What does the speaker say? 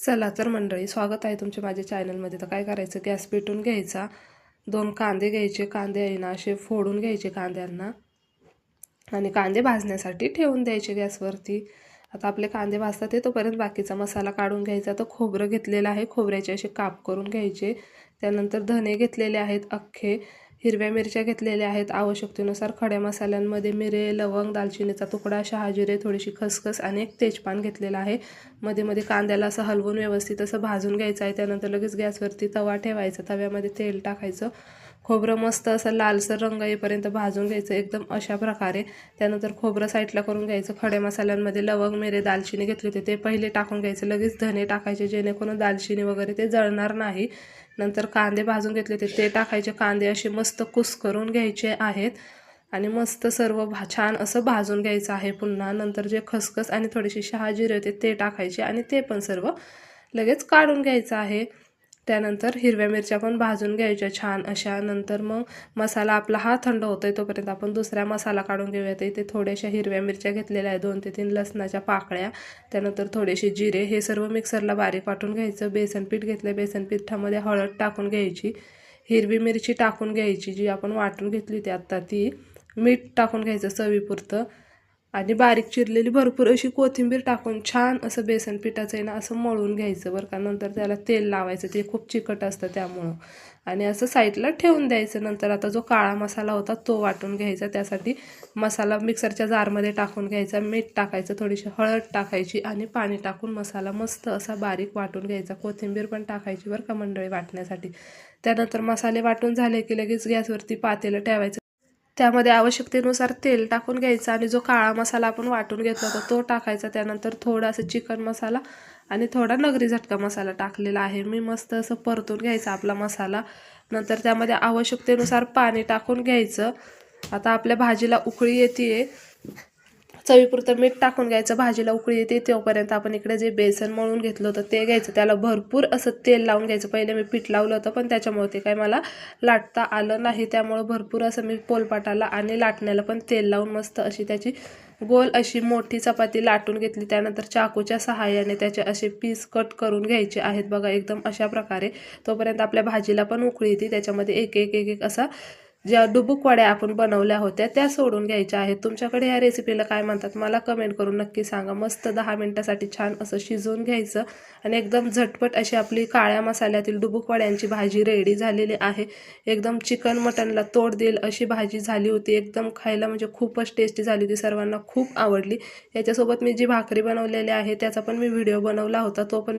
चला तर मंडळी, स्वागत आहे तुमचे माझ्या चॅनलमध्ये. तर काय करायचं, गॅस पेटून घ्यायचा, 2 कांदे घ्यायचे, कांदे आहे ना असे फोडून घ्यायचे कांद्यांना आणि कांदे भाजण्यासाठी ठेवून द्यायचे गॅसवरती. आता आपले कांदे भाजतात ते तोपर्यंत बाकीचा मसाला काढून घ्यायचा. तर खोबरं घेतलेलं आहे, खोबऱ्याचे असे काप करून घ्यायचे. त्यानंतर धने घेतलेले आहेत अख्खे, हिरव्या मिरच्या घेतलेल्या आहेत आवश्यकतेनुसार. खड्या मसाल्यांमध्ये मिरे, लवंग, दालचिनीचा तुकडा, शहाजिरे, थोडीशी खसखस आणि एक तेजपान घेतलेला आहे. मध्ये मध्ये कांद्याला असं हलवून व्यवस्थित असं भाजून घ्यायचं आहे. त्यानंतर लगेच गॅसवरती तवा ठेवायचा, तव्यामध्ये तेल टाकायचं, खोबरं मस्त असं लालसर रंग येईपर्यंत भाजून घ्यायचं एकदम अशा प्रकारे. त्यानंतर खोबरं साईडला करून घ्यायचं. खड्या मसाल्यांमध्ये लवंग, मिरे, दालचिनी घेतले होते ते पहिले टाकून घ्यायचं. लगेच धने टाकायचे जेणेकरून दालचिनी वगैरे ते जळणार नाही. नंतर कांदे भाजून घेतले होते ते टाकायचे. कांदे असे मस्त कुस्करून घ्यायचे आहेत आणि मस्त सर्व छान असं भाजून घ्यायचं आहे. पुन्हा नंतर जे खसखस आणि थोडीशी शहाजिरे होते ते टाकायचे आणि ते पण सर्व लगेच काढून घ्यायचं आहे. त्यानंतर हिरव्या मिरच्या पण भाजून घ्यायच्या छान अशा. नंतर मग मसाला आपला हा थंड होतोय तोपर्यंत आपण दुसरा मसाला काढून घेऊयात. इथे थोड्याशा हिरव्या मिरच्या घेतलेल्या आहेत, 2 ते 3 लसणाच्या पाकळ्या, त्यानंतर थोडेसे जिरे, हे सर्व मिक्सरला बारीक वाटून घ्यायचं. बेसन पीठ घेतलं, बेसन पिठामध्ये हळद टाकून घ्यायची, हिरवी मिरची टाकून घ्यायची जी आपण वाटून घेतली होती आत्ता ती, मीठ टाकून घ्यायचं चवीपुरतं आणि बारीक चिरलेली भरपूर अशी कोथिंबीर टाकून छान असं बेसन पिठाचं आहे ना असं मळून घ्यायचं बरं का. नंतर त्याला तेल लावायचं, ते खूप चिकट असतं त्यामुळं, आणि असं साईडला ठेवून द्यायचं. नंतर आता जो काळा मसाला होता तो वाटून घ्यायचा. त्यासाठी मसाला मिक्सरच्या जारमध्ये टाकून घ्यायचा, मीठ टाकायचं, थोडीशी हळद टाकायची आणि पाणी टाकून मसाला मस्त असा बारीक वाटून घ्यायचा. कोथिंबीर पण टाकायची बरं का मंडळी वाटण्यासाठी. त्यानंतर मसाले वाटून झाले की लगेच गॅसवरती पातेलं ठेवायचं, त्यामध्ये आवश्यकतेनुसार तेल टाकून घ्यायचं आणि जो काळा मसाला आपण वाटून घेतला होता तो टाकायचा. त्यानंतर थोडासा चिकन मसाला आणि थोडा नगरी झटका मसाला टाकलेला आहे मी. मस्त असं परतून घ्यायचा आपला मसाला. नंतर त्यामध्ये आवश्यकतेनुसार पाणी टाकून घ्यायचं. आता आपल्या भाजीला उकळी येते, चवीपुरतं मीठ टाकून घ्यायचं. भाजीला उकळी येते तोपर्यंत आपण इकडे जे बेसन मळून घेतलं होतं ते घ्यायचं, त्याला भरपूर असं तेल लावून घ्यायचं. पहिले मी पीठ लावलं होतं पण त्याच्यामुळे ते काय मला लाटता आलं नाही, त्यामुळं भरपूर असं मी पोलपाटाला आणि लाटण्याला पण तेल लावून मस्त अशी त्याची गोल अशी मोठी चपाती लाटून घेतली. त्यानंतर चाकूच्या सहाय्याने त्याचे असे पीस कट करून घ्यायचे आहेत बघा एकदम अशा प्रकारे. तोपर्यंत आपल्या भाजीला पण उकळी येते, त्याच्यामध्ये एक एक एक एक असा ज्या डुबुक वड्या आपण बनवल्या होत्या त्या सोडून घ्यायच्या आहेत. तुमच्याकडे या रेसिपीला काय म्हणतात मला कमेंट करून नक्की सांगा. मस्त 10 मिनिटासाठी छान असं शिजवून घ्यायचं आणि एकदम झटपट अशी आपली काळ्या मसाल्यातील डुबुक वड्यांची भाजी रेडी झालेली आहे. एकदम चिकन मटनला तोड देईल अशी भाजी झाली होती. एकदम खायला म्हणजे खूपच टेस्टी झाली होती, सर्वांना खूप आवडली. याच्यासोबत मी जी भाकरी बनवलेली आहे त्याचा पण मी व्हिडिओ बनवला होता, तो पण